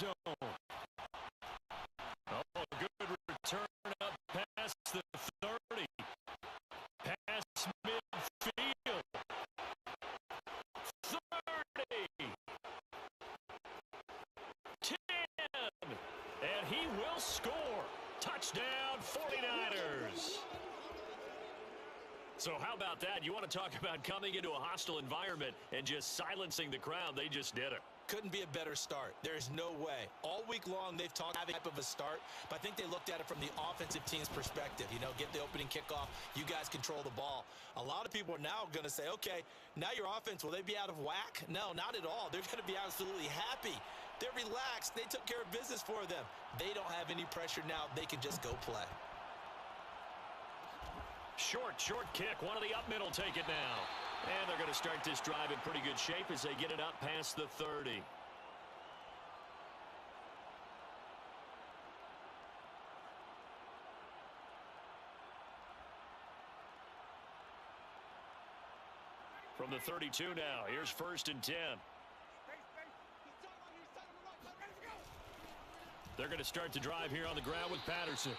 zone. Oh, good return up past the 30. Past midfield. 30. 10. And he will score. Touchdown, 49ers. So how about that? You want to talk about coming into a hostile environment and just silencing the crowd? They just did it. Couldn't be a better start. There's no way. All week long, they've talked about type of a start, but I think they looked at it from the offensive team's perspective. You know, get the opening kickoff. You guys control the ball. A lot of people are now going to say, okay, now your offense, will they be out of whack? No, not at all. They're going to be absolutely happy. They're relaxed. They took care of business for them. They don't have any pressure now. They can just go play. Short kick. One of the up middle take it now. And they're going to start this drive in pretty good shape as they get it up past the 30. From the 32 now, here's 1st and 10. They're going to start the drive here on the ground with Patterson.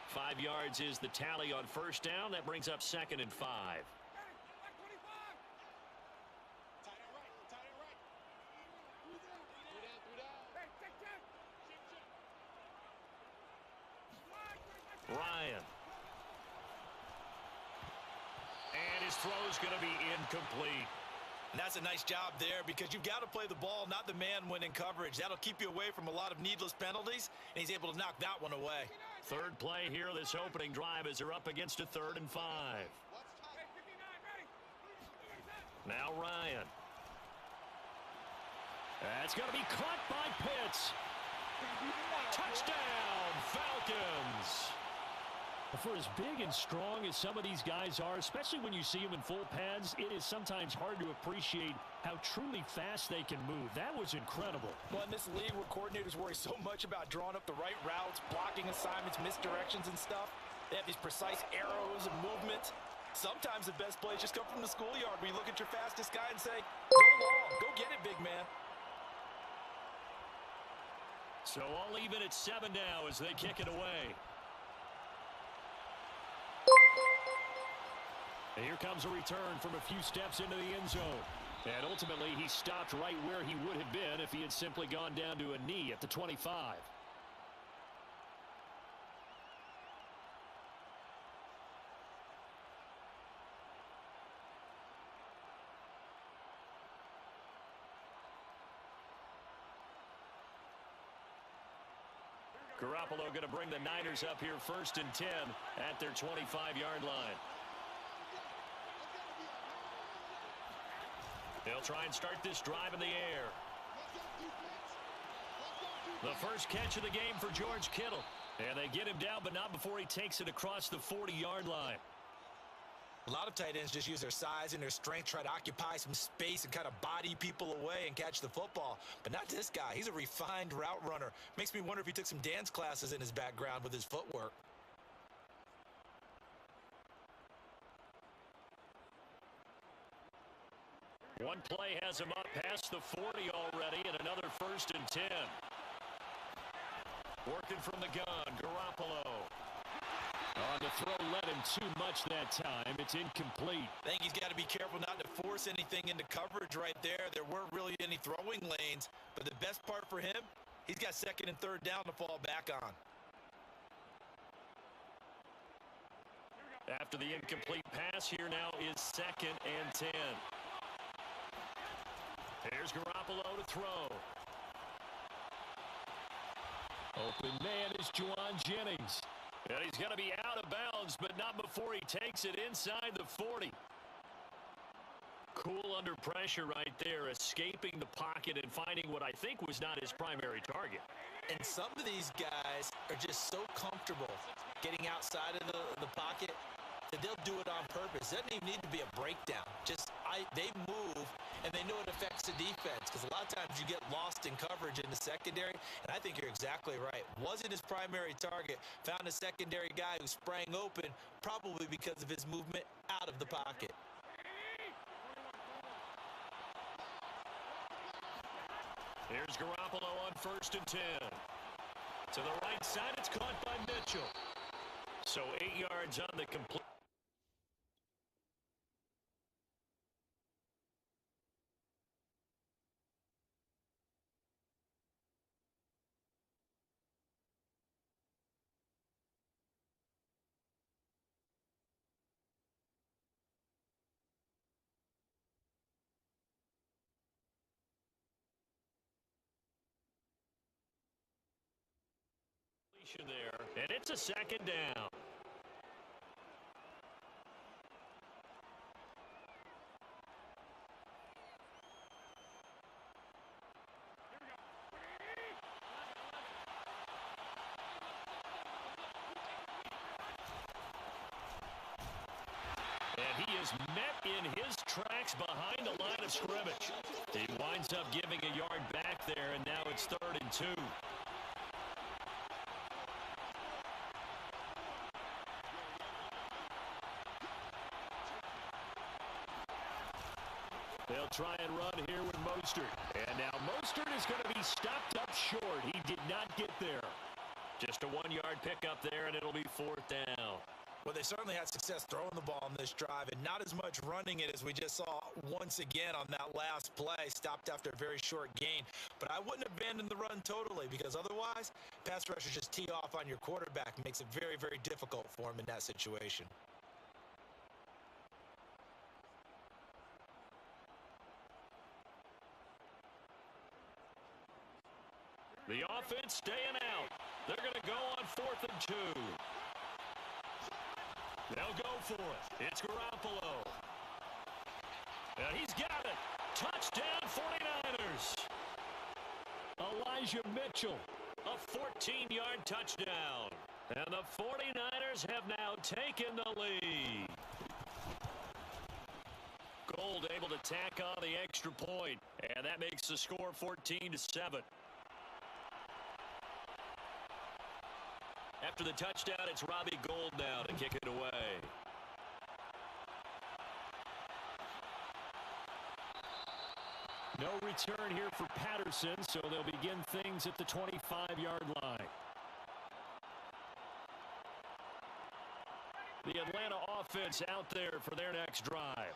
5 yards is the tally on 1st down. That brings up 2nd and 5. Ryan. And his throw is going to be incomplete. And that's a nice job there because you've got to play the ball, not the man when in coverage. That'll keep you away from a lot of needless penalties, and he's able to knock that one away. Third play here, this opening drive, as they're up against a 3rd and 5. Now Ryan. That's going to be caught by Pitts. Touchdown, Falcons. For as big and strong as some of these guys are, especially when you see them in full pads, it is sometimes hard to appreciate how truly fast they can move. That was incredible. Well, in this league where coordinators worry so much about drawing up the right routes, blocking assignments, misdirections and stuff, they have these precise arrows and movements. Sometimes the best plays just come from the schoolyard where you look at your fastest guy and say, go long, go get it, big man. So all even at 7 now as they kick it away. And here comes a return from a few steps into the end zone. And ultimately, he stopped right where he would have been if he had simply gone down to a knee at the 25. Garoppolo going to bring the Niners up here 1st and 10 at their 25-yard line. They'll try and start this drive in the air. The first catch of the game for George Kittle. And they get him down, but not before he takes it across the 40-yard line. A lot of tight ends just use their size and their strength, try to occupy some space and kind of body people away and catch the football. But not this guy. He's a refined route runner. Makes me wonder if he took some dance classes in his background with his footwork. One play has him up past the 40 already, and another 1st and 10. Working from the gun, Garoppolo. On the throw, led him too much that time. It's incomplete. I think he's got to be careful not to force anything into coverage right there. There weren't really any throwing lanes, but the best part for him, he's got 2nd and 3rd down to fall back on. After the incomplete pass, here now is 2nd and 10. Here's Garoppolo to throw. Open man is Juwan Jennings. And he's going to be out of bounds, but not before he takes it inside the 40. Cool under pressure right there, escaping the pocket and finding what I think was not his primary target. And some of these guys are just so comfortable getting outside of the pocket that they'll do it on purpose. It doesn't even need to be a breakdown. They move, and they know it affects the defense because a lot of times you get lost in coverage in the secondary, and I think you're exactly right. Wasn't his primary target. Found a secondary guy who sprang open, probably because of his movement out of the pocket. Here's Garoppolo on 1st and 10. To the right side, it's caught by Mitchell. So 8 yards on the complete. There, and it's a 2nd down. And he is met in his tracks behind the line of scrimmage. He winds up giving a yard back there, and now it's 3rd and 2. They'll try and run here with Mostert. And now Mostert is going to be stopped up short. He did not get there. Just a 1-yard pickup there, and it'll be 4th down. Well, they certainly had success throwing the ball on this drive and not as much running it as we just saw once again on that last play, stopped after a very short gain. But I wouldn't abandon the run totally because otherwise, pass rushers just tee off on your quarterback and makes it very, very difficult for him in that situation. The offense staying out. They're going to go on 4th and 2. They'll go for it. It's Garoppolo. And he's got it. Touchdown 49ers. Elijah Mitchell, a 14-yard touchdown. And the 49ers have now taken the lead. Gold able to tack on the extra point, and that makes the score 14-7. After the touchdown, it's Robbie Gould now to kick it away. No return here for Patterson, so they'll begin things at the 25-yard line. The Atlanta offense out there for their next drive.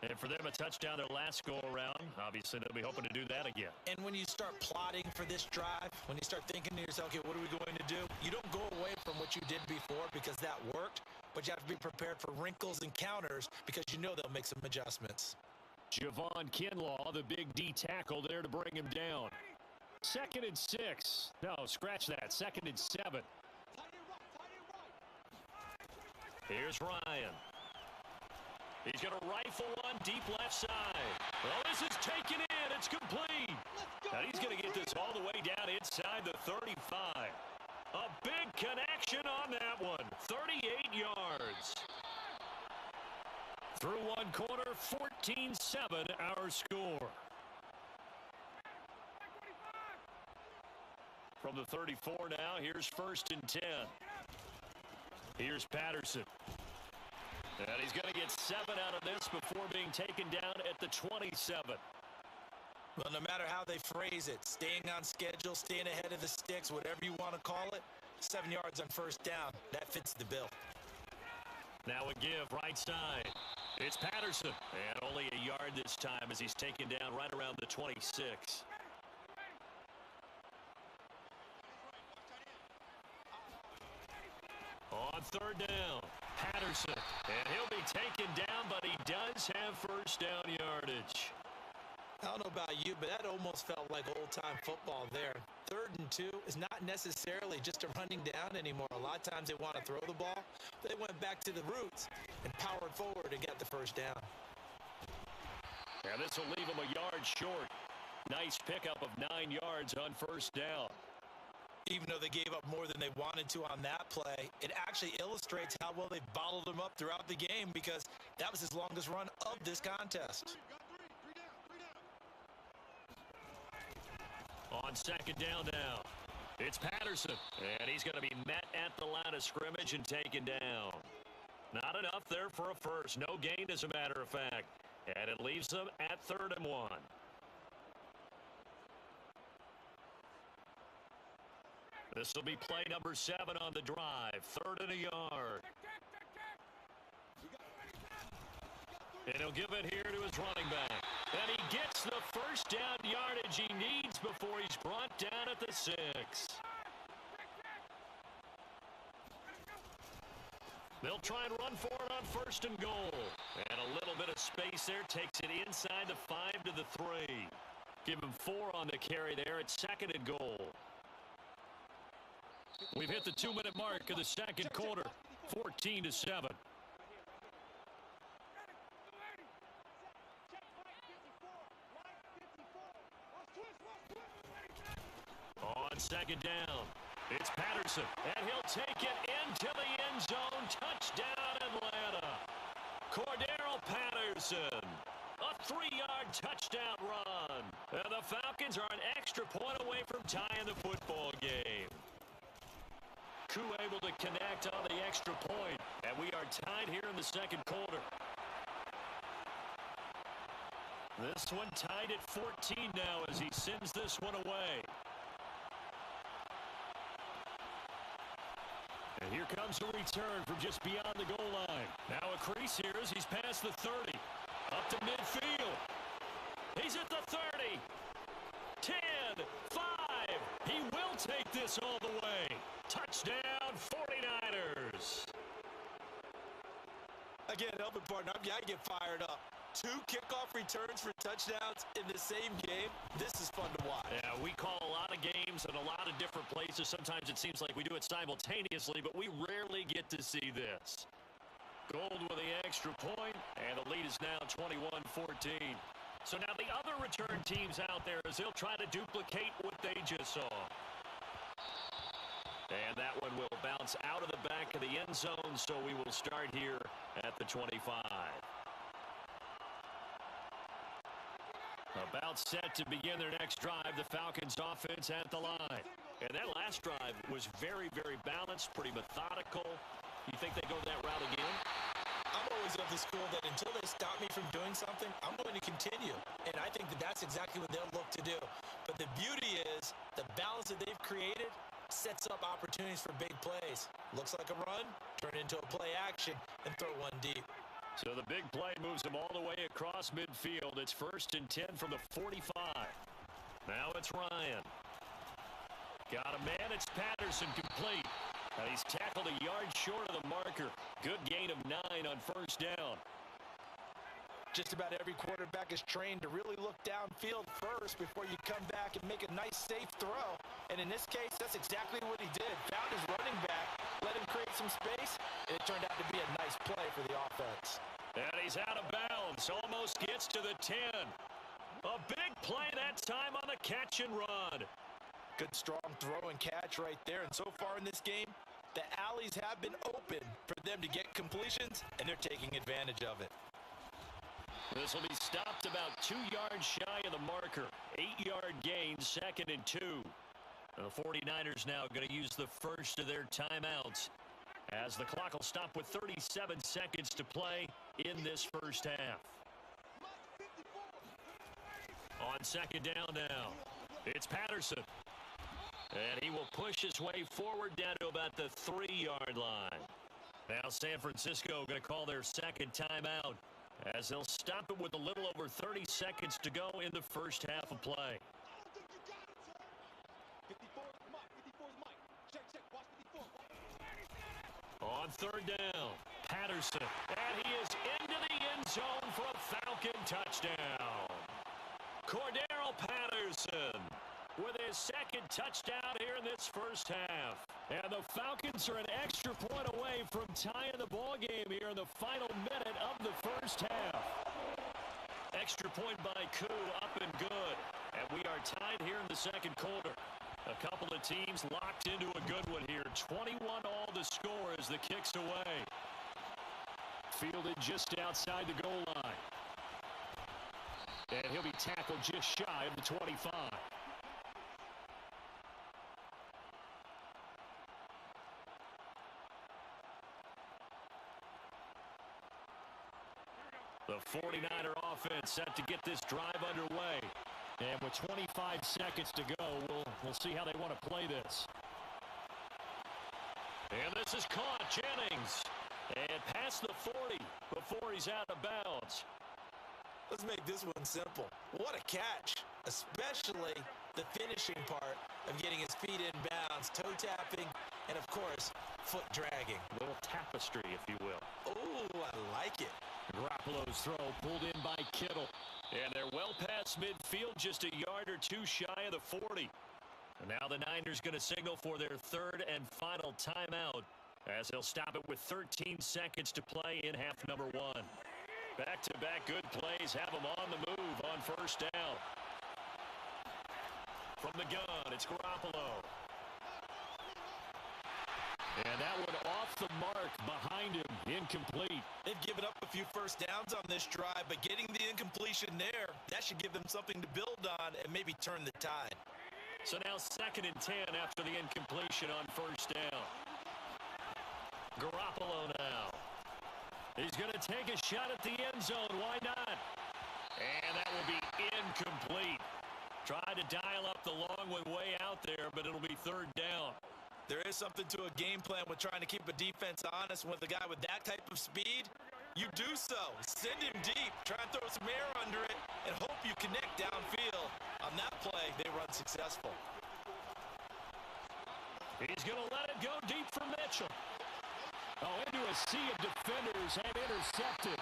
And for them, a touchdown their last go-around. Obviously, they'll be hoping to do that again. And when you start plotting for this drive, when you start thinking to yourself, okay, what are we going to do? You don't go away from what you did before because that worked, but you have to be prepared for wrinkles and counters because you know they'll make some adjustments. Javon Kinlaw, the big D tackle there to bring him down. 2nd and 6. No, scratch that. 2nd and 7. Here's Ryan. He's going to rifle one deep left side. Well, this is taken in. It's complete. Now he's going to get this all the way down inside the 35. A big connection on that one. 38 yards. Through one quarter, 14-7 our score. From the 34 now, here's 1st and 10. Here's Patterson. And he's going to get 7 out of this before being taken down at the 27. Well, no matter how they phrase it, staying on schedule, staying ahead of the sticks, whatever you want to call it, 7 yards on 1st down. That fits the bill. Now a give right side. It's Patterson. And only a yard this time as he's taken down right around the 26. On 3rd down, Patterson. And he'll be taken down, but he does have 1st down yardage. I don't know about you, but that almost felt like old-time football there. 3rd and 2 is not necessarily just a running down anymore. A lot of times they want to throw the ball. They went back to the roots and powered forward and got the 1st down. And this will leave them a yard short. Nice pickup of 9 yards on 1st down. Even though they gave up more than they wanted to on that play, it actually illustrates how well they bottled them up throughout the game because that was his longest run of this contest. On 2nd down now, it's Patterson. And he's going to be met at the line of scrimmage and taken down. Not enough there for a first. No gain, as a matter of fact. And it leaves them at 3rd and 1. This will be play number 7 on the drive. 3rd and a yard. And he'll give it here to his running back. And he gets the first down yardage he needs before he's brought down at the 6. They'll try and run for it on 1st and goal. And a little bit of space there. Takes it inside the 5 to the 3. Give him 4 on the carry there at 2nd and goal. We've hit the 2-minute mark of the 2nd quarter. 14-7. On 2nd down, it's Patterson, and he'll take it into the end zone. Touchdown, Atlanta. Cordero Patterson, a 3-yard touchdown run. And the Falcons are an extra point away from tying the football game. Koo able to connect on the extra point, and we are tied here in the 2nd quarter. This one tied at 14 now as he sends this one away. And here comes a return from just beyond the goal line. Now a crease here as he's past the 30. Up to midfield. He's at the 30. 10, 5. He will take this all the way. Touchdown, 49ers. Again, helping partner, I get fired up. 2 kickoff returns for touchdowns in the same game. This is fun to watch. Yeah, we call a lot of games in a lot of different places. Sometimes it seems like we do it simultaneously, but we rarely get to see this. Gold with the extra point, and the lead is now 21-14. So now the other return teams out there as they'll try to duplicate what they just saw. And that one will bounce out of the back of the end zone, so we will start here at the 25. About set to begin their next drive, the Falcons offense at the line. And that last drive was very, very balanced, pretty methodical. You think they go that route again? I'm always of the school that until they stop me from doing something, I'm going to continue. And I think that that's exactly what they'll look to do. But the beauty is the balance that they've created sets up opportunities for big plays. Looks like a run, turn it into a play action, and throw one deep. So the big play moves them all the way across midfield. It's 1st and 10 from the 45. Now it's Ryan. Got a man. It's Patterson complete. And he's tackled a yard short of the marker. Good gain of 9 on 1st down. Just about every quarterback is trained to really look downfield first before you come back and make a nice, safe throw. And in this case, that's exactly what he did. Found his running back, let him create some space, and it turned out to be a nice play for the offense. And he's out of bounds. Almost gets to the 10. A big play that time on the catch and run. Good, strong throw and catch right there. And so far in this game, the alleys have been open for them to get completions, and they're taking advantage of it. This will be stopped about 2 yards shy of the marker. 8-yard gain, 2nd and 2. The 49ers now going to use the first of their timeouts as the clock will stop with 37 seconds to play in this first half. On 2nd down now, it's Patterson. And he will push his way forward down to about the 3-yard line. Now San Francisco going to call their 2nd timeout as they'll stop it with a little over 30 seconds to go in the first half of play. On 3rd down, Patterson, and he is into the end zone for a Falcon touchdown. Cordero Patterson with his 2nd touchdown here in this first half. And the Falcons are an extra point away from tying the ball game here in the final minute of the first half. Extra point by Koo, up and good. And we are tied here in the 2nd quarter. A couple of teams locked into a good one here. 21 all the score as the kick's away. Fielded just outside the goal line. And he'll be tackled just shy of the 25. The 49er offense set to get this drive underway. And with 25 seconds to go, we'll see how they want to play this. And this is caught. Jennings. And past the 40 before he's out of bounds. Let's make this one simple. What a catch, especially the finishing part of getting his feet in bounds, toe tapping, and of course, foot dragging. A little tapestry, if you will. Oh, I like it. Garoppolo's throw pulled in by Kittle. And they're well past midfield, just a yard or two shy of the 40. And now the Niners going to signal for their third and final timeout as they'll stop it with 13 seconds to play in half number one. Back-to-back good plays have them on the move on first down. From the gun, it's Garoppolo. And that one off the mark behind him, incomplete. They've given up a few first downs on this drive, but getting the incompletion there, that should give them something to build on and maybe turn the tide. So now 2nd and 10 after the incompletion on first down. Garoppolo now. He's going to take a shot at the end zone. Why not? And that will be incomplete. Tried to dial up the long one way out there, but it'll be third down. There is something to a game plan with trying to keep a defense honest. With a guy with that type of speed, you do so. Send him deep. Try and throw some air under it and hope you connect downfield. On that play, they run successful. He's going to let it go deep for Mitchell. Oh, into a sea of defenders and intercepted.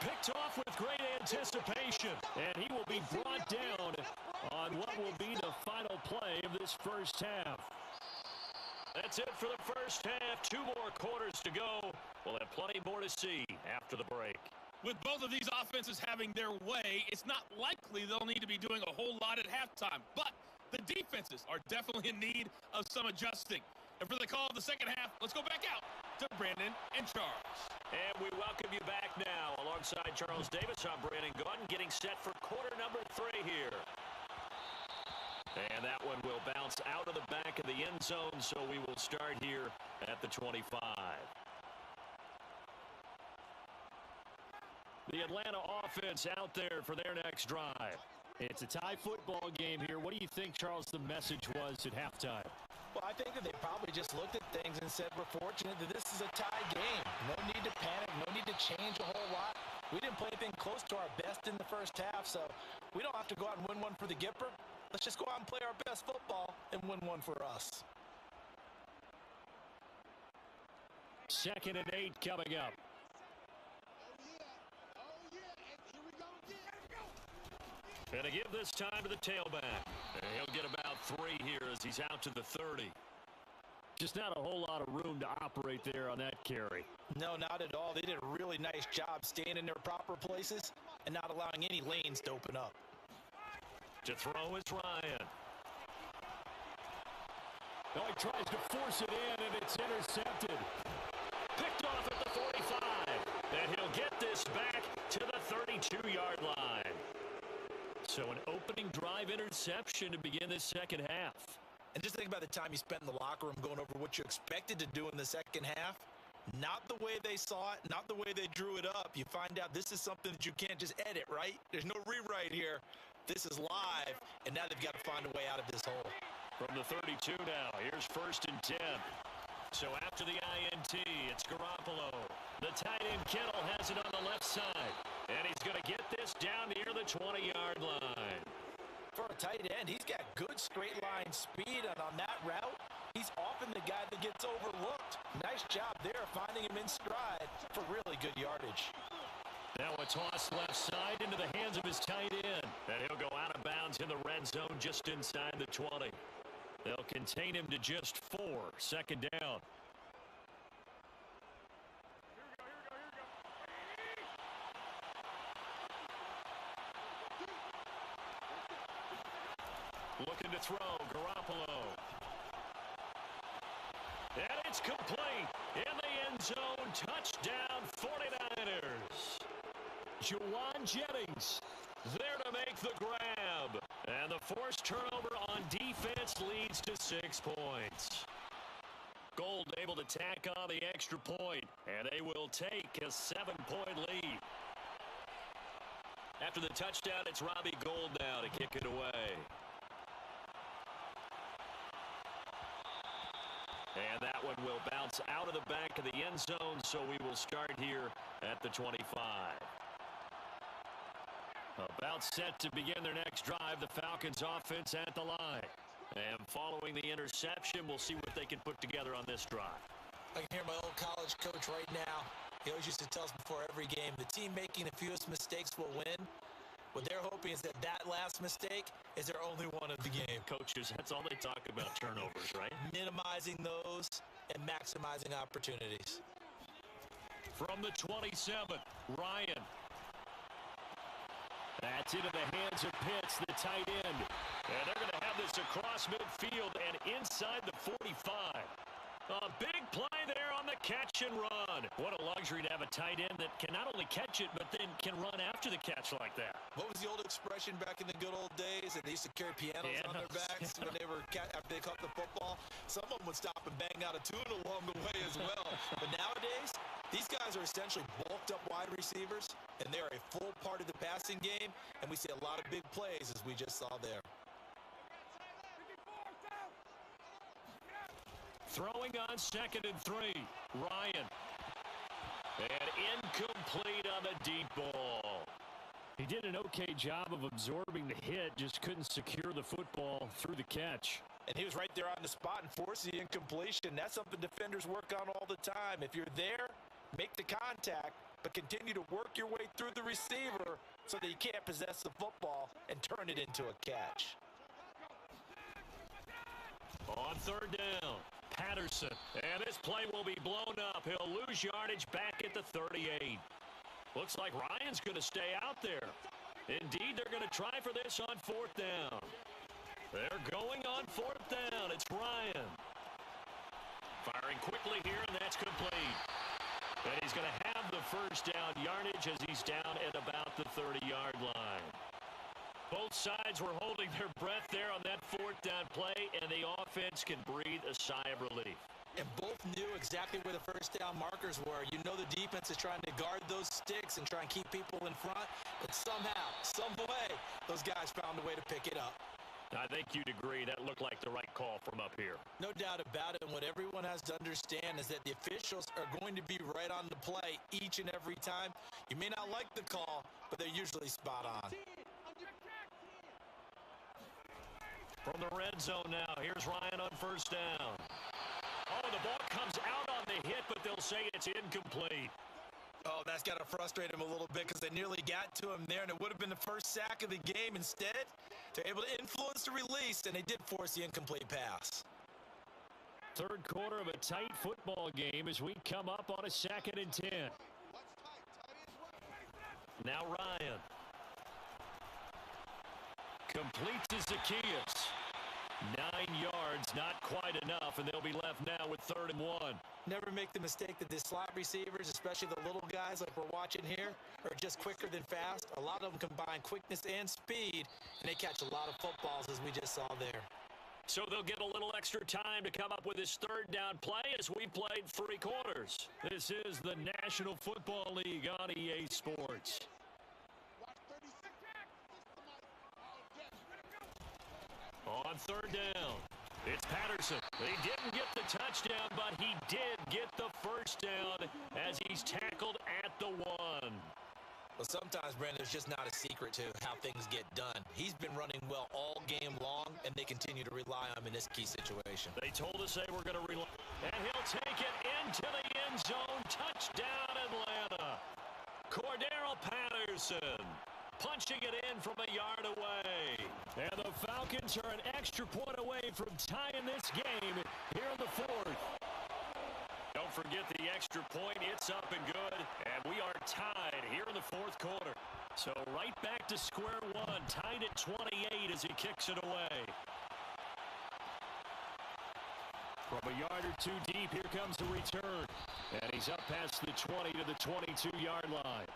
Picked off with great anticipation. And he will be brought down on what will be the final play of this first half. That's it for the first half. 2 more quarters to go. We'll have plenty more to see after the break. With both of these offenses having their way, it's not likely they'll need to be doing a whole lot at halftime. But the defenses are definitely in need of some adjusting. And for the call of the second half, let's go back out to Brandon and Charles. And we welcome you back now. Alongside Charles Davis, I'm Brandon Gaudin, getting set for quarter number 3 here. And that one will bounce out of the back of the end zone, so we will start here at the 25. The Atlanta offense out there for their next drive. It's a tie football game here. What do you think, Charles, the message was at halftime? Well, I think that they probably just looked at things and said, we're fortunate that this is a tie game. No need to panic, no need to change a whole lot. We didn't play anything close to our best in the first half, so we don't have to go out and win one for the Gipper. Let's just go out and play our best football and win one for us. 2nd and 8 coming up. And to give this time to the tailback. And he'll get about 3 here as he's out to the 30. Just not a whole lot of room to operate there on that carry. No, not at all. They did a really nice job staying in their proper places and not allowing any lanes to open up. To throw is Ryan. Oh, he tries to force it in, and it's intercepted. Picked off at the 45. And he'll get this back to the 32-yard line. So an opening drive interception to begin this second half. And just think about the time you spent in the locker room going over what you expected to do in the second half. Not the way they saw it, not the way they drew it up. You find out this is something that you can't just edit, right? There's no rewrite here. This is live, and now they've got to find a way out of this hole. From the 32 now, here's 1st and 10. So after the INT, it's Garoppolo. The tight end Kittle has it on the left side. And he's going to get this down near the 20-yard line. For a tight end, he's got good straight line speed, and on that route, he's often the guy that gets overlooked. Nice job there finding him in stride for really good yardage. Now a toss left side into the hands of his tight end. And he'll go out of bounds in the red zone just inside the 20. They'll contain him to just 4. 2nd down. Looking to throw, Garoppolo. And it's complete. In the end zone, touchdown 49ers. Juwan Jennings there to make the grab. And the forced turnover on defense leads to 6 points. Gold able to tack on the extra point, and they will take a 7-point lead. After the touchdown, it's Robbie Gould now to kick it away. And that one will bounce out of the back of the end zone, so we will start here at the 25. About set to begin their next drive, the Falcons offense at the line. And following the interception, we'll see what they can put together on this drive. I can hear my old college coach right now. He always used to tell us before every game, the team making the fewest mistakes will win. What they're hoping is that last mistake is their only one of the game. Coaches, that's all they talk about, turnovers, right? Minimizing those and maximizing opportunities. From the 27, Ryan. That's into the hands of Pitts, the tight end. And they're going to have this across midfield and inside the 45. A big play there on the catch and run. What a luxury to have a tight end that can not only catch it, but then can run after the catch like that. What was the old expression back in the good old days? That they used to carry pianos on their backs when they were after they caught the football. Some of them would stop and bang out a tune along the way as well. But nowadays, these guys are essentially bulked up wide receivers, and they are a full part of the passing game, and we see a lot of big plays as we just saw there. Throwing on 2nd and 3, Ryan. And incomplete on the deep ball. He did an okay job of absorbing the hit, just couldn't secure the football through the catch. And he was right there on the spot and forced the incompletion. That's something defenders work on all the time. If you're there, make the contact, but continue to work your way through the receiver so that you can't possess the football and turn it into a catch. On 3rd down, Patterson. And this play will be blown up. He'll lose yardage back at the 38. Looks like Ryan's going to stay out there. Indeed, they're going to try for this on 4th down. They're going on 4th down. It's Ryan. Firing quickly here, and that's complete. And he's going to have the first down yardage as he's down at about the 30-yard line. Both sides were holding their breath there on that 4th down play, and the offense can breathe a sigh of relief. And both knew exactly where the first down markers were. You know the defense is trying to guard those sticks and try and keep people in front, but somehow, some way, those guys found a way to pick it up. I think you'd agree that looked like the right call from up here. No doubt about it, and what everyone has to understand is that the officials are going to be right on the play each and every time. You may not like the call, but they're usually spot on. From the red zone now, here's Ryan on 1st down. Oh, the ball comes out on the hit, but they'll say it's incomplete. Oh, that's got to frustrate him a little bit because they nearly got to him there, and it would have been the first sack of the game. Instead, they're able to influence the release, and they did force the incomplete pass. 3rd quarter of a tight football game as we come up on a 2nd and 10. Now Ryan. Complete to Zacchaeus. 9 yards, not quite enough, and they'll be left now with 3rd and 1. Never make the mistake that the slot receivers, especially the little guys like we're watching here, are just quicker than fast. A lot of them combine quickness and speed, and they catch a lot of footballs as we just saw there. So they'll get a little extra time to come up with this 3rd down play as we played 3 quarters. This is the National Football League on EA Sports. On 3rd down, it's Patterson. He didn't get the touchdown, but he did get the first down as he's tackled at the 1. Well, sometimes, Brandon, there's just not a secret to how things get done. He's been running well all game long, and they continue to rely on him in this key situation. They told us they were going to rely, and he'll take it into the end zone. Touchdown, Atlanta. Cordero Patterson punching it in from a yard away. And the Falcons are an extra point away from tying this game here in the 4th. Don't forget the extra point. It's up and good. And we are tied here in the 4th quarter. So right back to square one. Tied at 28 as he kicks it away. From a yard or 2 deep, here comes the return. And he's up past the 20 to the 22-yard line.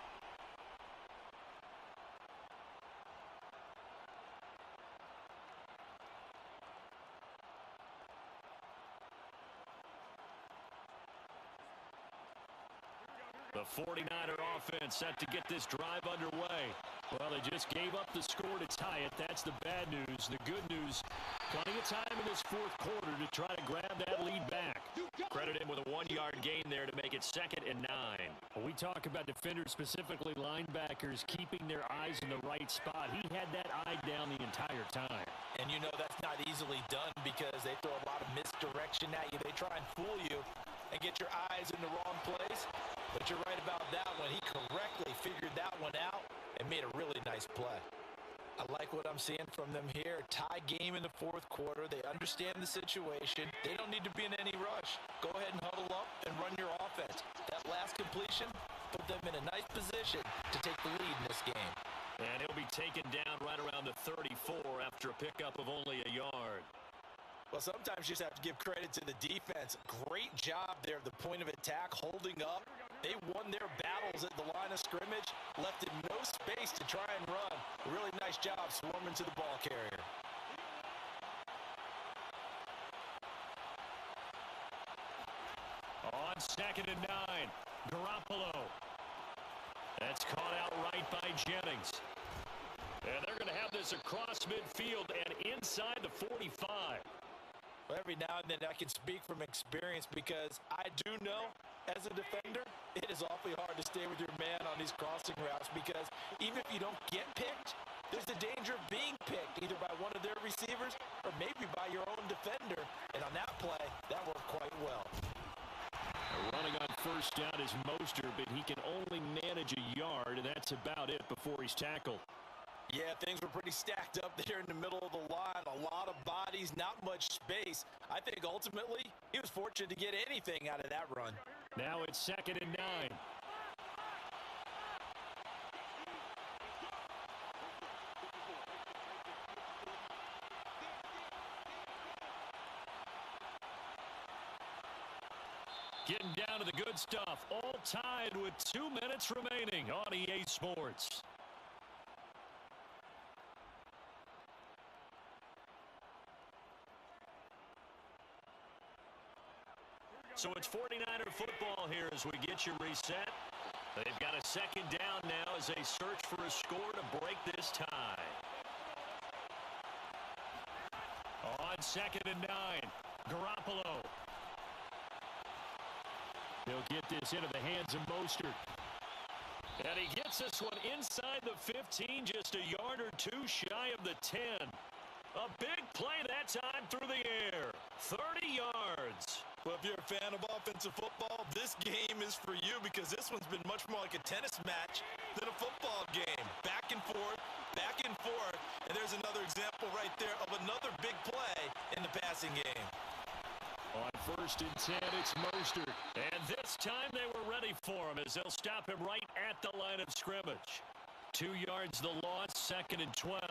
The 49er offense set to get this drive underway. Well, they just gave up the score to tie it. That's the bad news. The good news, plenty of time in this 4th quarter to try to grab that lead back. Credit him with a 1-yard gain there to make it 2nd and 9. When we talk about defenders, specifically linebackers, keeping their eyes in the right spot. He had that eye down the entire time. And you know that's not easily done because they throw a lot of misdirection at you. They try and fool you and get your eyes in the wrong place. But you're right about that one. He correctly figured that one out and made a really nice play. I like what I'm seeing from them here. Tie game in the 4th quarter. They understand the situation. They don't need to be in any rush. Go ahead and huddle up and run your offense. That last completion put them in a nice position to take the lead in this game. And he'll be taken down right around the 34 after a pickup of only a yard. Well, sometimes you just have to give credit to the defense. Great job there at the point of attack, holding up. They won their battles at the line of scrimmage, left him no space to try and run. A really nice job swarming to the ball carrier. On 2nd and 9, Garoppolo. That's caught out right by Jennings. And they're going to have this across midfield and inside the 45. Well, every now and then I can speak from experience because I do know as a defender, it is awfully hard to stay with your man on these crossing routes because even if you don't get picked, there's the danger of being picked either by one of their receivers or maybe by your own defender. And on that play, that worked quite well. Running on 1st down is Mostert, but he can only manage a yard, and that's about it before he's tackled. Yeah, things were pretty stacked up there in the middle of the line. A lot of bodies, not much space. I think ultimately he was fortunate to get anything out of that run. Now it's 2nd and 9. Getting down to the good stuff. All tied with 2 minutes remaining on EA Sports. So it's 49er football here as we get you reset. They've got a 2nd down now as they search for a score to break this tie. On 2nd and 9, Garoppolo. He'll get this into the hands of Mostert. And he gets this one inside the 15, just a yard or 2 shy of the 10. A big play that time through the air. 30 yards. Well, if you're a fan of offensive football, this game is for you because this one's been much more like a tennis match than a football game. Back and forth, and there's another example right there of another big play in the passing game. On 1st and 10, it's Mostert. And this time they were ready for him as they'll stop him right at the line of scrimmage. 2 yards the loss, 2nd and 12.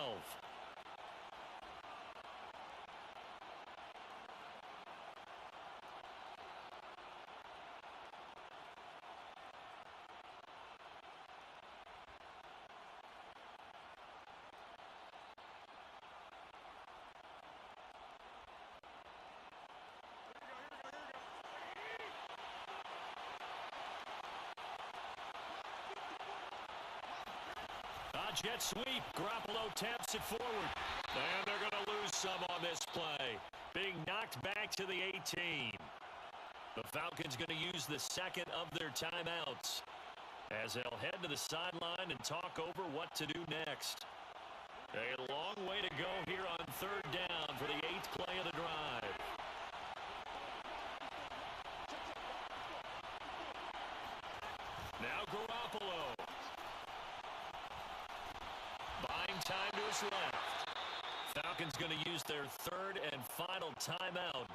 Jet sweep. Garoppolo taps it forward. And they're going to lose some on this play. Being knocked back to the 18. The Falcons going to use the 2nd of their timeouts as they'll head to the sideline and talk over what to do next. A long way to go here on 3rd down for the 8th play of the drive. Now Garoppolo. Buying time to his left. Falcons going to use their 3rd and final timeout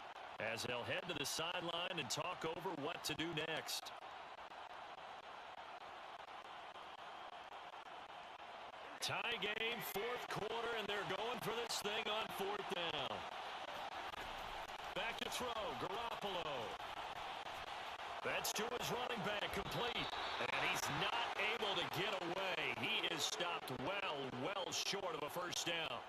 as they'll head to the sideline and talk over what to do next. Tie game, 4th quarter, and they're going for this thing on 4th down. Back to throw, Garoppolo. That's to his running back, complete. And he's not able to get away. He is stopped well short of a 1st down.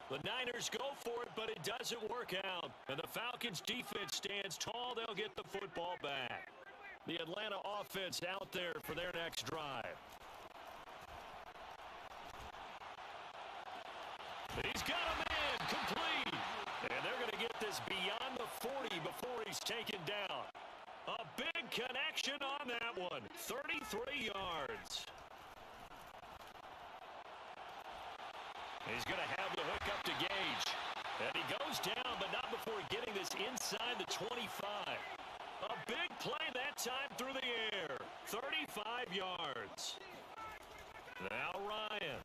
The Niners go for it, but it doesn't work out. And the Falcons defense stands tall. They'll get the football back. The Atlanta offense out there for their next drive. He's got a man complete. And they're going to get this beyond the 40 before he's taken down. A big connection on that one. 33 yards. He's going to have the hook up to Gage. And he goes down, but not before getting this inside the 25. A big play that time through the air. 35 yards. Now Ryan.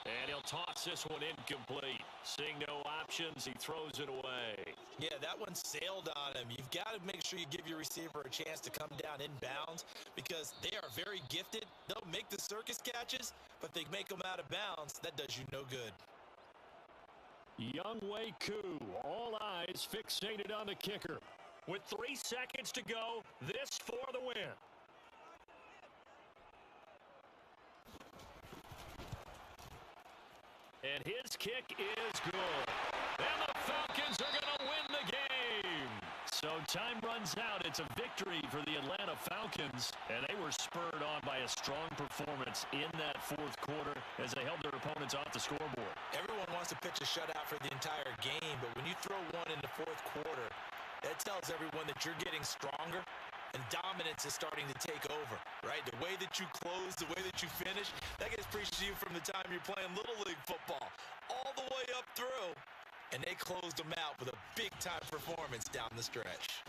And he'll toss this one incomplete. Seeing no options, he throws it away. Yeah, that one sailed on him. You've got to make sure you give your receiver a chance to come down inbounds because they are very gifted. They'll make the circus catches, but if they make them out of bounds, that does you no good. Younghoe Koo, all eyes fixated on the kicker. With 3 seconds to go, this for the win. And his kick is good. And the Falcons are going to win the game. So time runs out. It's a victory for the Atlanta Falcons. And they were spurred on by a strong performance in that fourth quarter as they held their opponents off the scoreboard. Everyone wants to pitch a shutout for the entire game, but when you throw one in the fourth quarter, that tells everyone that you're getting stronger and dominance is starting to take over, right? The way that you close, the way that you finish, that gets preached to you from the time you're playing Little League football all the way up through. And they closed them out with a big-time performance down the stretch.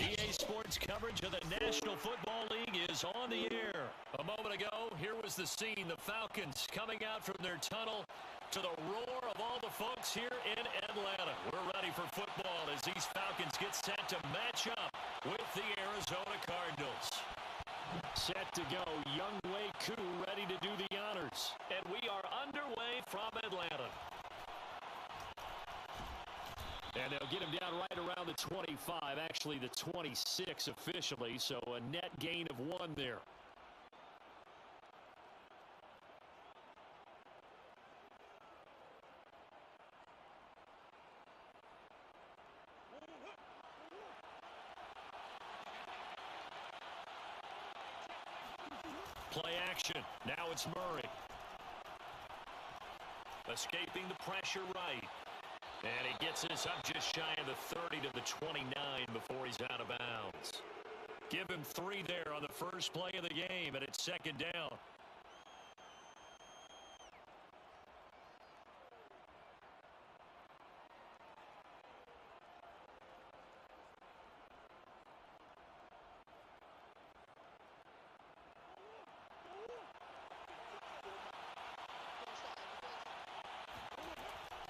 EA Sports coverage of the National Football League is on the air. A moment ago, here was the scene. The Falcons coming out from their tunnel to the roar of all the folks here in Atlanta. We're ready for football as these Falcons get set to match up with the Arizona Cardinals. Set to go, Younghoe Koo ready to do the honors. And we are underway from Atlanta. And they'll get him down right around the 25, actually the 26 officially, so a net gain of 1 there. Play action. Now it's Murray. Escaping the pressure right. And he gets this up just shy of the 30 to the 29 before he's out of bounds. Give him 3 there on the first play of the game, and it's second down.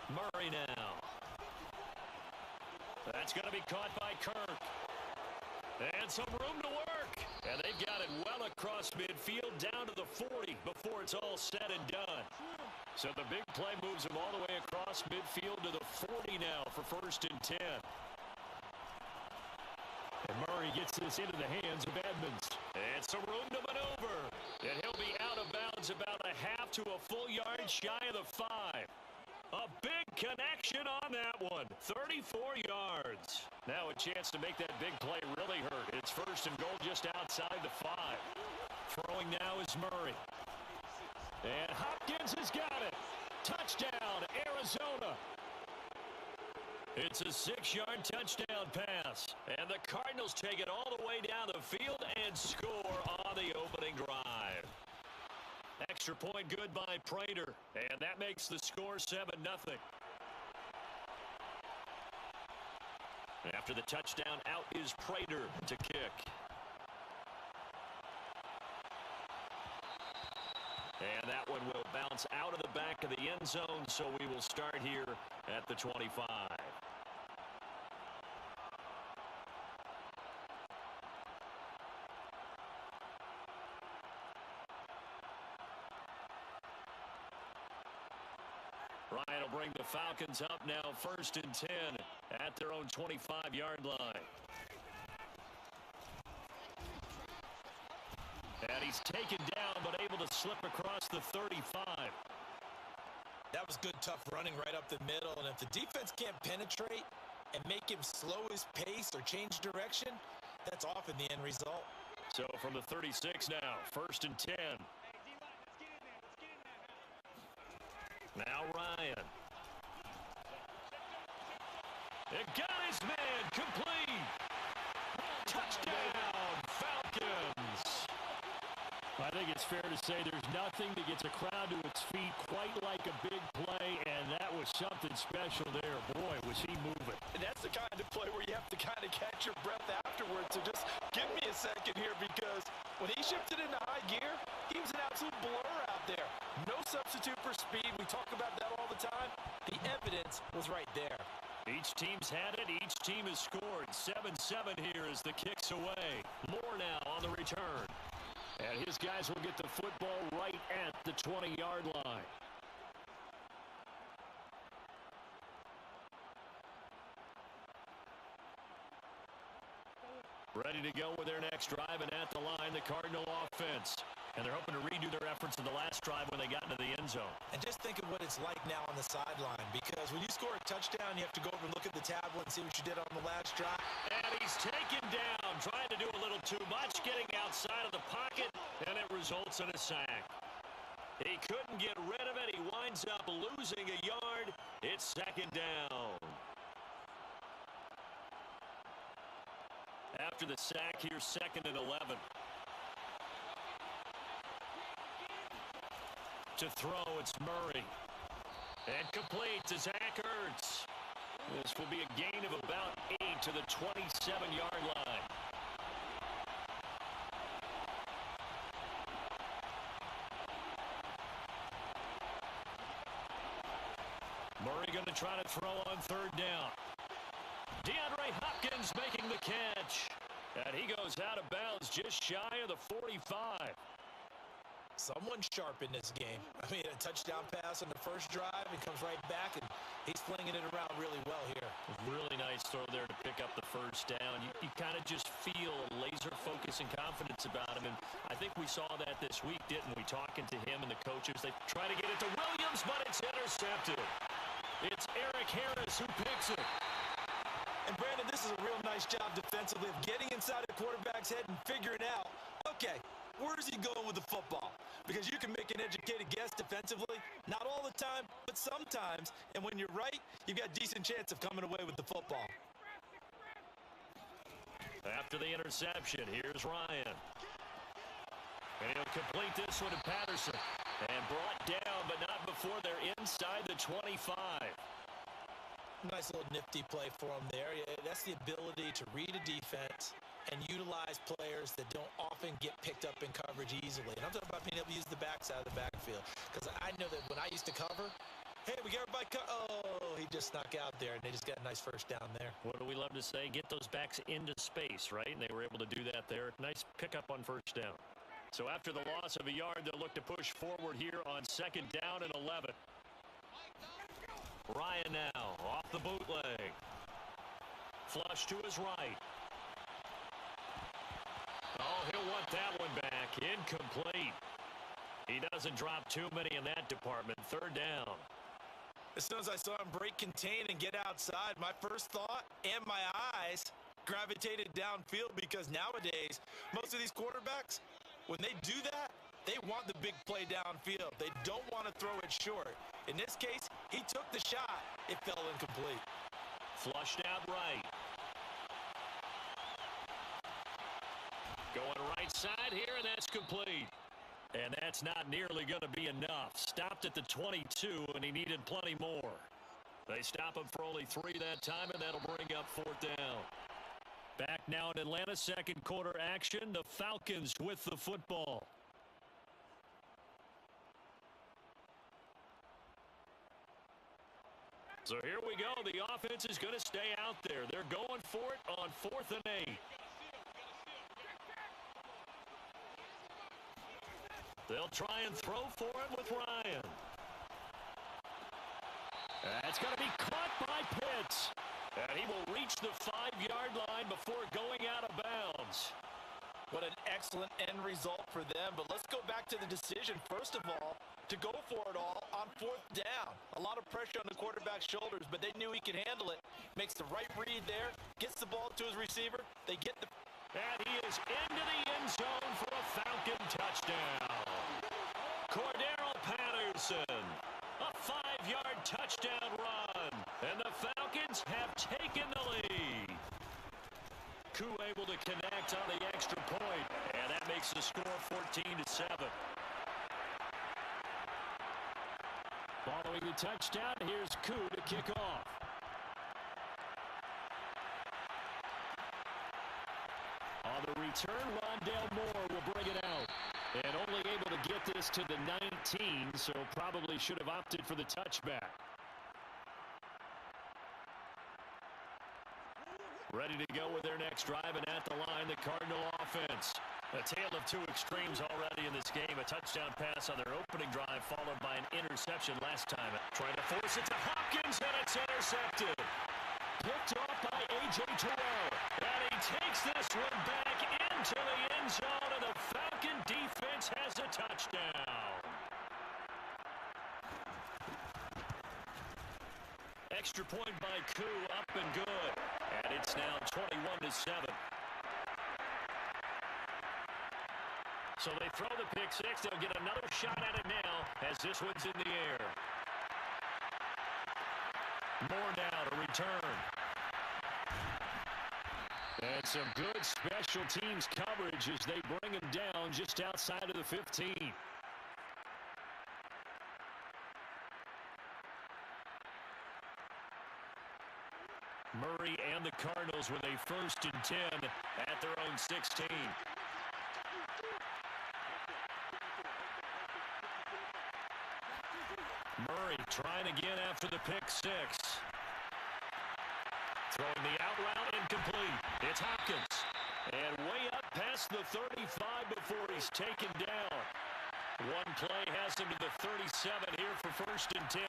Murray now. That's going to be caught by Kirk. And some room to work. And they've got it well across midfield down to the 40 before it's all said and done. So the big play moves him all the way across midfield to the 40 now for 1st and 10. And Murray gets this into the hands of Edmonds. And some room to maneuver. And he'll be out of bounds about a half to a full yard shy of the 5. A big connection on that one. 34 yards. Now a chance to make that big play really hurt. It's 1st and goal just outside the 5. Throwing now is Murray. And Hopkins has got it. Touchdown, Arizona. It's a 6-yard touchdown pass. And the Cardinals take it all the way down the field and score on the opening drive. Extra point good by Prater. And that makes the score 7-0. After the touchdown, out is Prater to kick. And that one will bounce out of the back of the end zone, so we will start here at the 25. Ryan will bring the Falcons up now, 1st and 10 at their own 25-yard line. And he's taken down, but able to slip across the 35. That was good, tough running right up the middle. And if the defense can't penetrate and make him slow his pace or change direction, that's often the end result. So from the 36 now, 1st and 10. Now Ryan. It got his man complete. Touchdown, Falcons. I think it's fair to say there's nothing that gets a crowd to its feet quite like a big play, and that was something special there. Boy, was he moving. And that's the kind of play where you have to kind of catch your breath afterwards. So just give me a second here, because when he shifted into high gear, he was an absolute blur out there. No substitute for speed. We talk about that all the time. The evidence was right there. Each team's had it. Each team has scored. 7-7 here as the kick's away. Moore now on the return. And his guys will get the football right at the 20-yard line. Ready to go with their next drive, and at the line, the Cardinal offense. And they're hoping to redo their efforts in the last drive when they got into the end zone. And just think of what it's like now on the sideline, because when you score a touchdown, you have to go over and look at the tablet and see what you did on the last drive. And he's taken down, trying to do a little too much, getting outside of the pocket, and it results in a sack. He couldn't get rid of it. He winds up losing a yard. It's 2nd down. After the sack, here's 2nd and 11. To throw, it's Murray. And complete to Zach Ertz. This will be a gain of about 8 to the 27-yard line. Murray going to try to throw on 3rd down. DeAndre Hopkins making the catch. And he goes out of bounds just shy of the 45. Someone sharp in this game. I mean, a touchdown pass on the first drive and comes right back, and he's flinging it around really well here. Really nice throw there to pick up the 1st down. You kind of just feel laser focus and confidence about him, and I think we saw that this week, didn't we? Talking to him and the coaches. They try to get it to Williams, but it's intercepted. It's Eric Harris who picks it. And Brandon, this is a real nice job defensively of getting inside the quarterback's head and figuring out, okay, where is he going with the football? Because you can make an educated guess defensively. Not all the time, but sometimes. And when you're right, you've got a decent chance of coming away with the football. After the interception, here's Ryan. And he'll complete this one to Patterson. And brought down, but not before they're inside the 25. Nice little nifty play for him there. That's the ability to read a defense and utilize players that don't often get picked up in coverage easily. And I'm talking about being able to use the backside of the backfield. Because I know that when I used to cover, Hey, we got everybody. Oh, he just snuck out there, and they just got a nice first down there. What do we love to say? Get those backs into space, right? And they were able to do that there. Nice pickup on first down. So after the loss of a yard, they'll look to push forward here on second down and 11. Ryan now off the bootleg. Flush to his right. Oh, he'll want that one back. Incomplete. He doesn't drop too many in that department. Third down. As soon as I saw him break contain and get outside, my first thought and my eyes gravitated downfield, because nowadays, most of these quarterbacks, when they do that, they want the big play downfield. They don't want to throw it short. In this case, he took the shot. It fell incomplete. Flushed out right. Going right side here, and that's complete. And that's not nearly going to be enough. Stopped at the 22, and he needed plenty more. They stop him for only 3 that time, and that'll bring up fourth down. Back now in Atlanta, second quarter action. The Falcons with the football. So here we go. The offense is going to stay out there. They're going for it on 4th and 8. They'll try and throw for it with Ryan. That's going to be caught by Pitts. And he will reach the 5-yard line before going out of bounds. What an excellent end result for them. But let's go back to the decision, first of all, to go for it all on 4th down. A lot of pressure on the quarterback's shoulders, but they knew he could handle it. Makes the right read there, gets the ball to his receiver. They get the... And he is into the end zone for a Falcon touchdown. Cordero Patterson, a 5-yard touchdown run. And the Falcons have taken the lead. Koo able to connect on the extra point, and that makes the score 14-7. Following the touchdown, here's Koo to kick off. On the return, Rondale Moore will bring it out. And only able to get this to the 19, so probably should have opted for the touchback. Ready to go with their next drive, and at the line, the Cardinal offense. A tale of two extremes already in this game. A touchdown pass on their opening drive, followed by an interception last time. Trying to force it to Hopkins, and it's intercepted. Picked off by A.J. Terrell. And he takes this one back into the end zone, and the Falcon defense has a touchdown. Extra point by Koo, up and good. And it's now 21-7. So they throw the pick six. They'll get another shot at it now as this one's in the air. More now to return. And some good special teams coverage as they bring him down just outside of the 15. Murray and the Cardinals with a 1st and 10 at their own 16. Murray trying again after the pick six. Throwing the out route, incomplete. It's Hopkins. And way up past the 35 before he's taken down. One play has him to the 37 here for 1st and 10.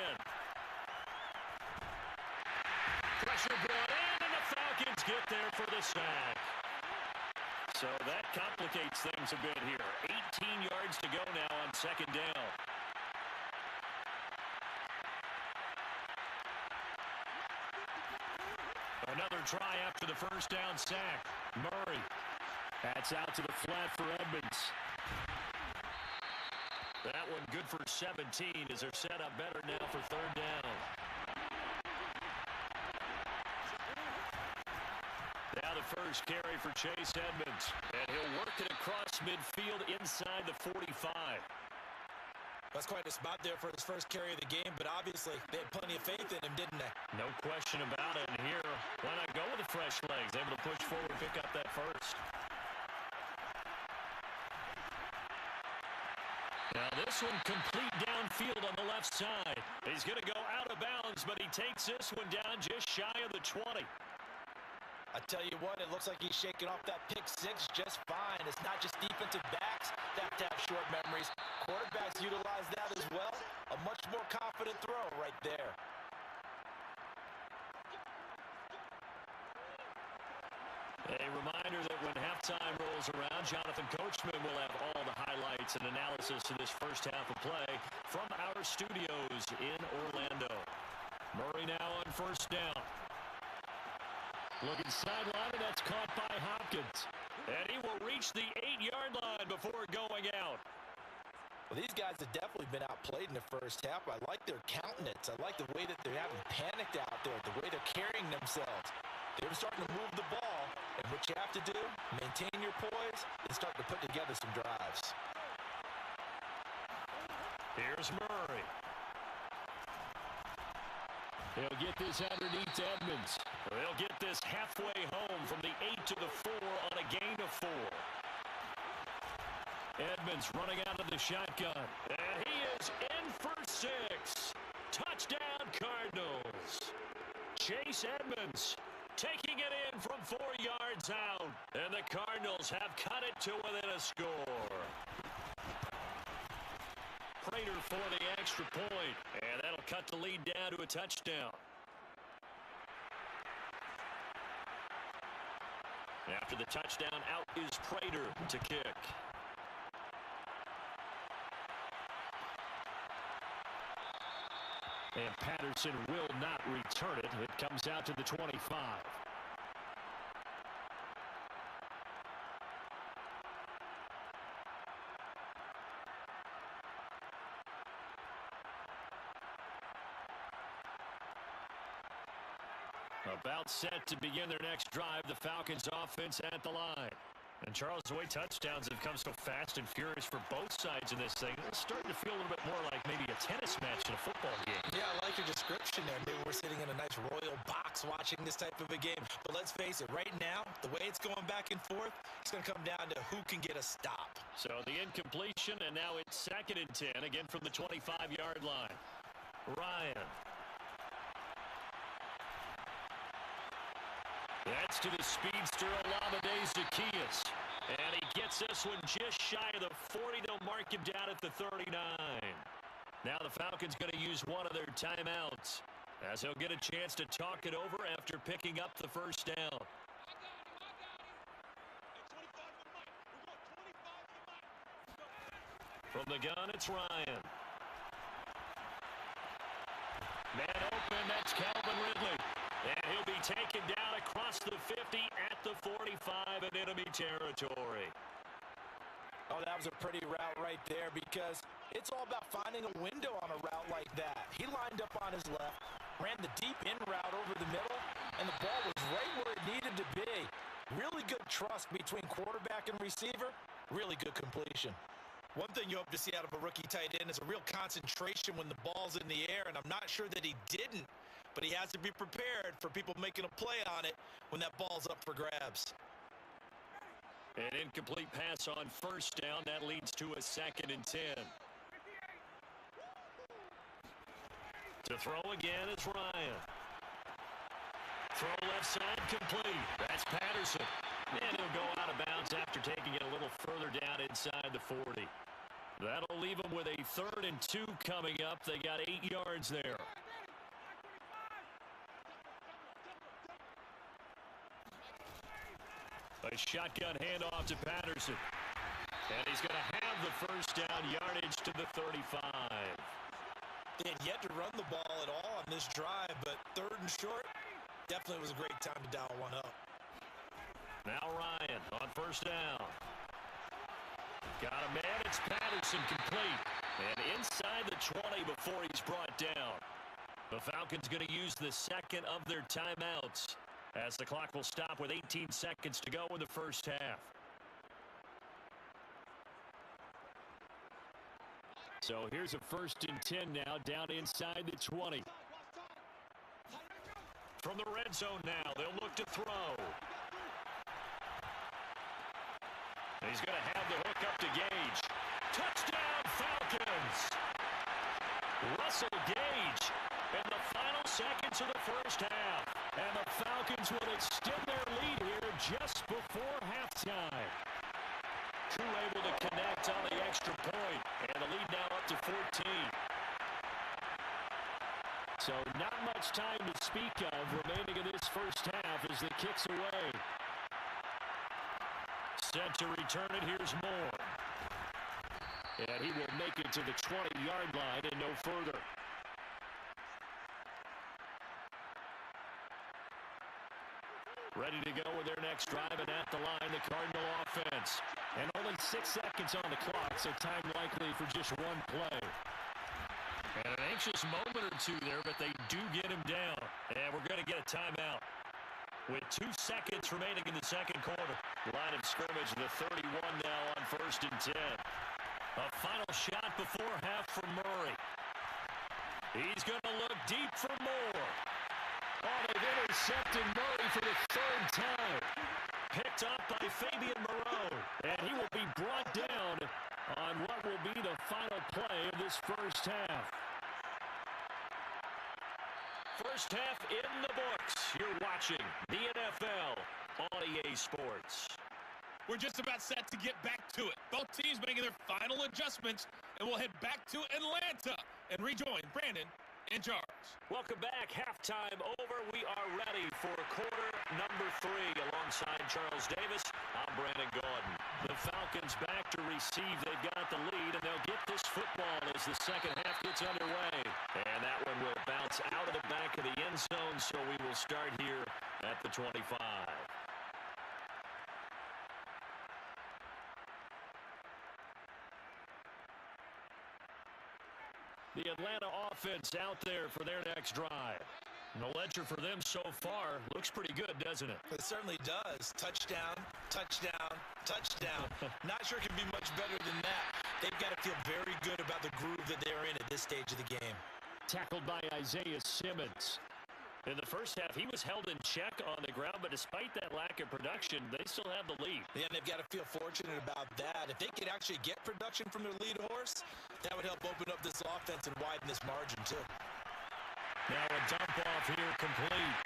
Pressure brought in, and the Falcons get there for the sack. So that complicates things a bit here. 18 yards to go now on 2nd down. Another try after the 1st down sack. Murray. That's out to the flat for Edmonds. That one good for 17 as they're set up better now for 3rd down. Now the first carry for Chase Edmonds. And he'll work it across midfield inside the 45. That's quite a spot there for his first carry of the game, but obviously they had plenty of faith in him, didn't they? No question about it. And here, why not go with the fresh legs? Able to push forward, pick up that first. Now this one complete downfield on the left side. He's going to go out of bounds, but he takes this one down just shy of the 20. I tell you what, it looks like he's shaking off that pick six just fine. It's not just defensive backs that have short memories. Quarterbacks utilize that as well. A much more confident throw right there. A reminder that when halftime rolls around, Jonathan Coachman will have all the highlights and analysis of this first half of play from our studios in Orlando. Murray now on first down. Looking sideline, and that's caught by Hopkins. And he will reach the 8-yard line before going out. Well, these guys have definitely been outplayed in the first half. I like their countenance. I like the way that they haven't panicked out there, the way they're carrying themselves. They're starting to move the ball, and what you have to do, maintain your poise and start to put together some drives. Here's Murray. He'll get this underneath Edmonds. They'll get this halfway home from the 8 to the 4 on a gain of 4. Edmonds running out of the shotgun. And he is in for 6. Touchdown, Cardinals. Chase Edmonds taking it in from 4 yards out. And the Cardinals have cut it to within a score. Prater for the extra point, and that'll cut the lead down to a touchdown. After the touchdown, out is Prater to kick. And Patterson will not return it. It comes out to the 25. About set to begin their next drive, the Falcons offense at the line. And Charles, the way touchdowns have come so fast and furious for both sides in this thing, it's starting to feel a little bit more like maybe a tennis match in a football game. Yeah, I like your description there. Maybe we're sitting in a nice royal box watching this type of a game. But let's face it, right now, the way it's going back and forth, it's going to come down to who can get a stop. So the incompletion, and now it's 2nd and 10, again from the 25-yard line. Ryan. That's to the speedster, Olamide Zaccheaus. And he gets this one just shy of the 40. They'll mark him down at the 39. Now the Falcons going to use one of their timeouts, as he'll get a chance to talk it over after picking up the first down. From the gun, it's Ryan. Man open, that's Calvin Ridley. And he'll be taken down across the 50 at the 45 in enemy territory. Oh, that was a pretty route right there, because it's all about finding a window on a route like that. He lined up on his left, ran the deep in route over the middle, and the ball was right where it needed to be. Really good trust between quarterback and receiver. Really good completion. One thing you hope to see out of a rookie tight end is a real concentration when the ball's in the air, and I'm not sure that he didn't, but he has to be prepared for people making a play on it when that ball's up for grabs. An incomplete pass on first down. That leads to a 2nd and 10. To throw again is Ryan. Throw left side complete. That's Patterson. And he'll go out of bounds after taking it a little further down inside the 40. That'll leave them with a 3rd and 2 coming up. They got 8 yards there. A shotgun handoff to Patterson. And he's going to have the first down, yardage to the 35. They had yet to run the ball at all on this drive, but 3rd and short, definitely was a great time to dial one up. Now Ryan on first down. Got a man, it's Patterson complete. And inside the 20 before he's brought down. The Falcons going to use the 2nd of their timeouts, as the clock will stop with 18 seconds to go in the first half. So here's a 1st and 10 now, down inside the 20. From the red zone now, they'll look to throw. And he's going to have the hook up to Gage. Touchdown, Falcons. Russell Gage in the final seconds of the first half. And the Falcons will extend their lead here just before halftime. Crew able to connect on the extra point. And the lead now up to 14. So not much time to speak of remaining in this first half as the kick's away. Set to return it, here's Moore. And he will make it to the 20-yard line and no further. Ready to go with their next drive, and at the line, the Cardinal offense. And only 6 seconds on the clock, so time likely for just one play. And an anxious moment or two there, but they do get him down. And we're going to get a timeout. With 2 seconds remaining in the second quarter. Line of scrimmage, the 31 now on 1st and 10. A final shot before half from Murray. He's going to look deep for Moore. Oh, they've intercepted Murray for the 3rd time. Picked up by Fabian Moreau. And he will be brought down on what will be the final play of this first half. First half in the books. You're watching the NFL on EA Sports. We're just about set to get back to it. Both teams making their final adjustments, and we'll head back to Atlanta and rejoin Brandon and Charles. Welcome back. Halftime over. We are ready for quarter number 3 alongside Charles Davis. I'm Brandon Gaudin. The Falcons back to receive. They've got the lead, and they'll get this football as the second half gets underway. And that one will bounce out of the back of the end zone, so we will start here at the 25. The Atlanta offense out there for their next drive. And the ledger for them so far looks pretty good, doesn't it? It certainly does. Touchdown, touchdown, touchdown. Not sure it can be much better than that. They've got to feel very good about the groove that they're in at this stage of the game. Tackled by Isaiah Simmons. In the first half, he was held in check on the ground, but despite that lack of production, they still have the lead. Yeah, and they've got to feel fortunate about that. If they could actually get production from their lead horse, that would help open up this offense and widen this margin, too. Now a dump off here complete.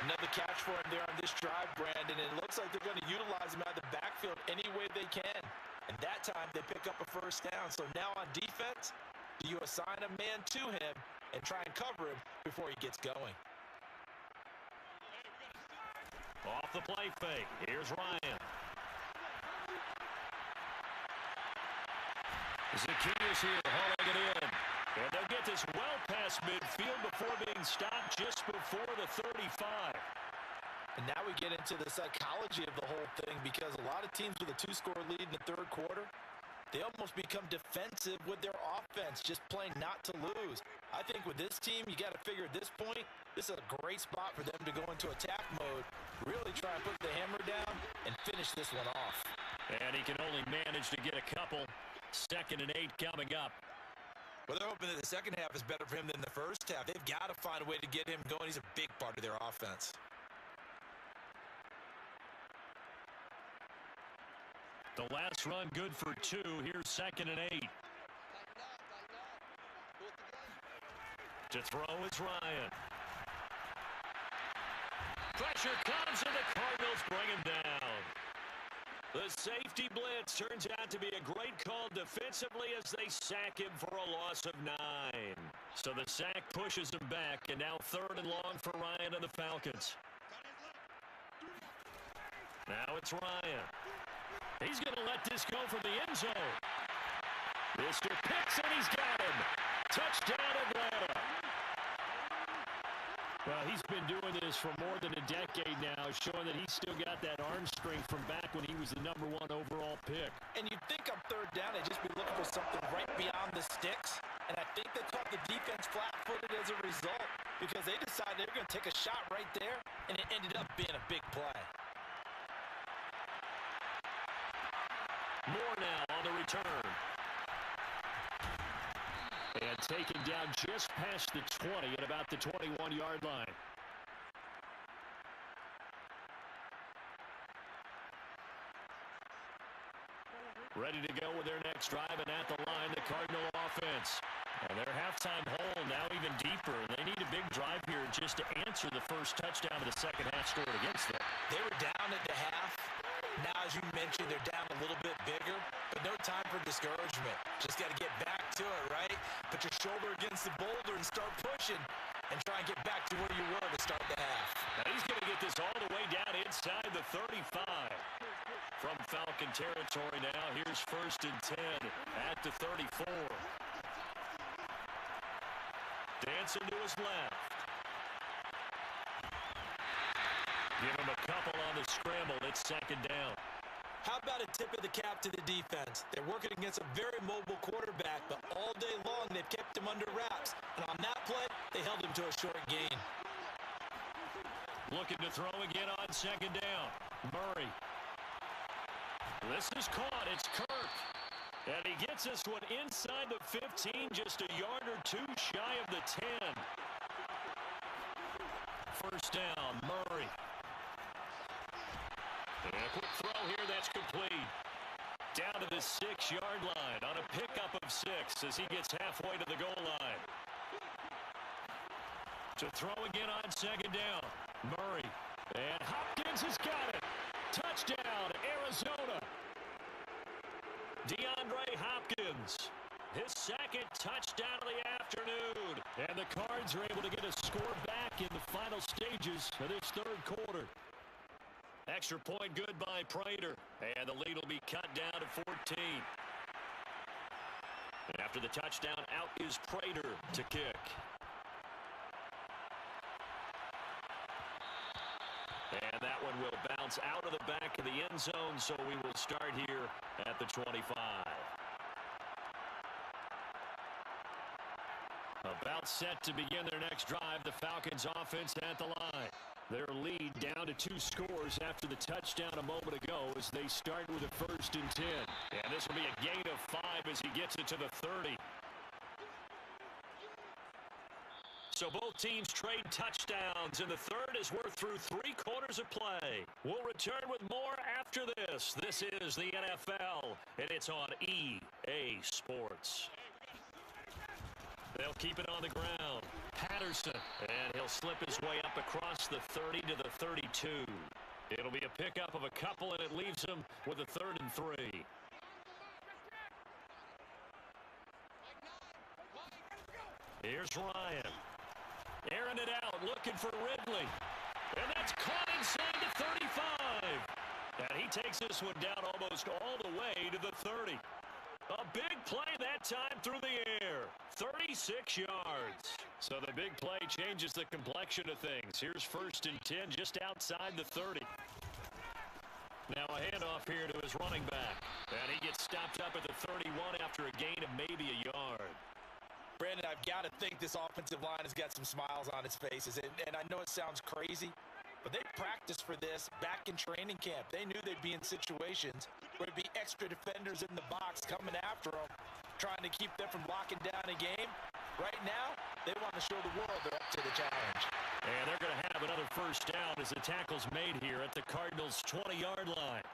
Another catch for him there on this drive, Brandon. And it looks like they're going to utilize him out of the backfield any way they can. And that time, they pick up a first down. So now on defense, do you assign a man to him and try and cover him before he gets going? Off the play fake. Here's Ryan. Zacchaeus here hauling it in. And they'll get this well past midfield before being stopped just before the 35. And now we get into the psychology of the whole thing, because a lot of teams with a 2-score lead in the third quarter, they almost become defensive with their offense, just playing not to lose. I think with this team, you got to figure at this point, this is a great spot for them to go into attack mode, really try and put the hammer down and finish this one off. And he can only manage to get a couple. 2nd and 8 coming up. Well, they're hoping that the second half is better for him than the first half. They've got to find a way to get him going. He's a big part of their offense. The last run good for 2. Here's 2nd and 8. To throw is Ryan. Pressure comes and the Cardinals bring him down. The safety blitz turns out to be a great call defensively as they sack him for a loss of 9. So the sack pushes him back, and now 3rd and long for Ryan and the Falcons. Now it's Ryan. He's going to let this go from the end zone. Mr. Pitts, and he's got him. Touchdown, Atlanta. Well, he's been doing this for more than a decade now, showing that he's still got that arm strength from back when he was the #1 overall pick. And you'd think on 3rd down, they'd just be looking for something right beyond the sticks. And I think they caught the defense flat-footed as a result, because they decided they were going to take a shot right there, and it ended up being a big play. Moore now on the return. And taken down just past the 20 at about the 21-yard line. Ready to go with their next drive, and at the line, the Cardinal offense. And their halftime hole now even deeper, and they need a big drive here just to answer the first touchdown of the second half scored against them. They were down at the half. Now, as you mentioned, they're down a little bit bigger, but no time for discouragement. Just got to get back to it, right? Put your shoulder against the boulder and start pushing and try and get back to where you were to start the half. Now he's going to get this all the way down inside the 35. From Falcon territory now, here's 1st and 10 at the 34. Dancing to his left. Give him a couple on the scramble. It's 2nd down. How about a tip of the cap to the defense? They're working against a very mobile quarterback, but all day long they've kept him under wraps. And on that play, they held him to a short gain. Looking to throw again on 2nd down. Murray. This is caught. It's Kirk. And he gets this one inside the 15, just a yard or two shy of the 10. 1st down, Murray. And a quick throw here that's complete. Down to the 6-yard line on a pickup of 6 as he gets halfway to the goal line. To throw again on 2nd down, Murray. And Hopkins has got it. Touchdown, Arizona. DeAndre Hopkins, his 2nd touchdown of the afternoon. And the Cards are able to get a score back in the final stages of this 3rd quarter. Extra point good by Prater. And the lead will be cut down to 14. And after the touchdown, out is Prater to kick. And that one will bounce out of the back of the end zone, so we will start here at the 25. About set to begin their next drive, the Falcons offense at the line. Their lead down to 2 scores after the touchdown a moment ago as they start with a 1st and 10. And this will be a gain of 5 as he gets it to the 30. So both teams trade touchdowns, and the 3rd as we're through 3 quarters of play. We'll return with more after this. This is the NFL, and it's on EA Sports. They'll keep it on the ground. Patterson, and he'll slip his way up across the 30 to the 32. It'll be a pickup of a couple, and it leaves him with a 3rd and 3. Here's Ryan. Airing it out, looking for Ridley. And that's caught inside the 35. And he takes this one down almost all the way to the 30. A big play that time through the air. 36 yards. So the big play changes the complexion of things. Here's 1st and 10 just outside the 30. Now a handoff here to his running back. And he gets stopped up at the 31 after a gain of maybe a yard. Brandon, I've got to think this offensive line has got some smiles on its faces. And I know it sounds crazy, but they practiced for this back in training camp. They knew they'd be in situations where there'd be extra defenders in the box coming after them, trying to keep them from locking down a game. Right now, they want to show the world they're up to the challenge. And they're going to have another 1st down as the tackle's made here at the Cardinals' 20-yard line.